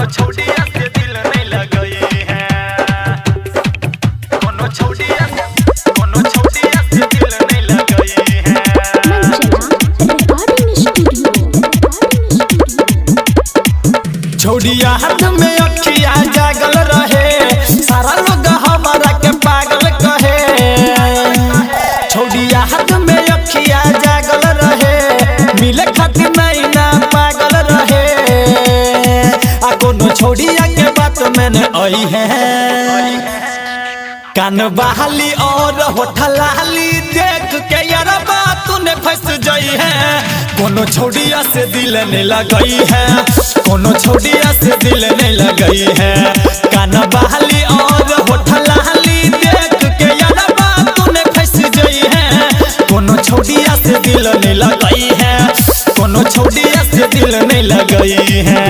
कोनो छोड़िया से दिल नहीं लगाई है। कोनो छोड़िया से दिल नहीं लगाई है। छोड़िया हाथ में अखिया जागल रहे, सारा लोग हमारा के पागल कहे। छोड़िया हाथ में अखिया जागल रहे, मिले खातिर नहीं ना पागल रहे। आ कोनो छोड़िया के बात मैंने आई है। कान बहाली और होठलाली देख के यार बात तूने फंस जाई है। कोनो छोड़िया से दिल नहीं लगाई है, कोनो छोड़िया से दिल नहीं लगाई है। कान बहाली और होठलाली देख के यार बात तूने फंस जाई है। कोनो छोड़िया से दिल नहीं लगाई है, कोनो छोड़िया से दिल नहीं लगाई है।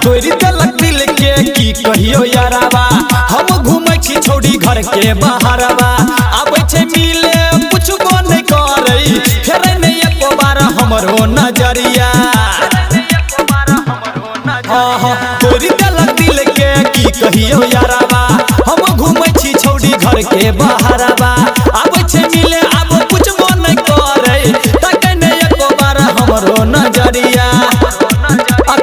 तोरी तलक दिल के की कहियो यारावा, हम घूमै छी छोड़ी घर के बाहरवा। आबै छै मिले पुछबो नहीं करई, फेर नहीं एको बार हमरो नजरिया। तोरी तलक दिल के की कहियो यारावा, हम घूमै छी छोड़ी घर के बाहरवा। आबै छै मिले अब पुछबो नहीं करई, तक नहीं एको बार हमरो नजरिया।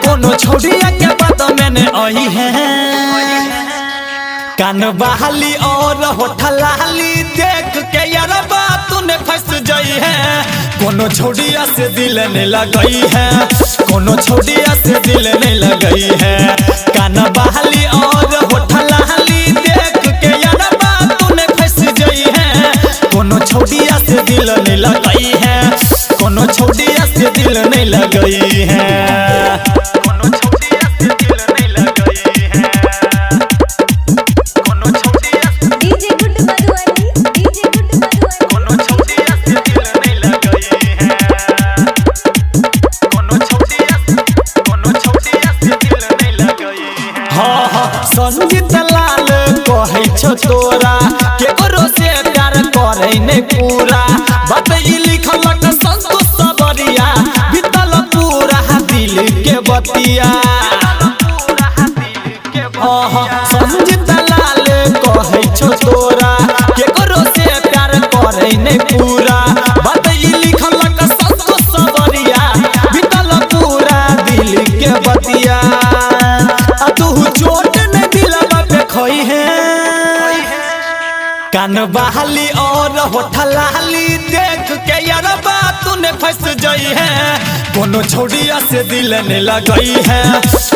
कोनो छोड़िया के बात मैंने आई है। कान बहाली और होठलाली देख के यार बात तूने फंस जाई है। कोनो छोड़िया से दिल नहीं लगाई है, कोनो छोड़िया से दिल नहीं लगाई है। कान बहाली और होठलाली देख के यार बात तूने फंस जाई है। कोनो छोड़िया से दिल नहीं लगाई है, कोनो छोड़िया से दिल नहीं लगाई है। संगीत लाल कहै छो तोरा केकरो से प्यार करे नहीं पूरा। बात ई लिखलक संतोष सबरिया, बीतल पूरा दिल के बतिया। संगीत लाल कहै छो तोरा केकरो से प्यार करे नहीं पूरा। बात ई लिखलक संतोष सबरिया, बीतल पूरा दिल के बतिया। तू चोट ने दिलवा पे खोई है। कान बहाली और होठलाली देख के यार बात तूने फंस जाई है। कोनो छोड़िया से दिल नहीं लगाई है,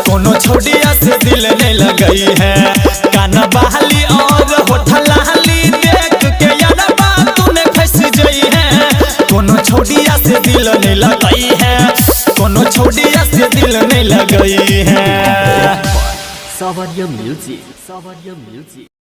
कोनो छोड़िया से दिल नहीं लगाई है। कान बहाली और होठलाली देख के यार बात तूने फंस जाई है। कोनो छोड़िया से दिल नहीं लगाई है, कोनो छोड़िया से दिल नहीं लगाई है। Savarya Music.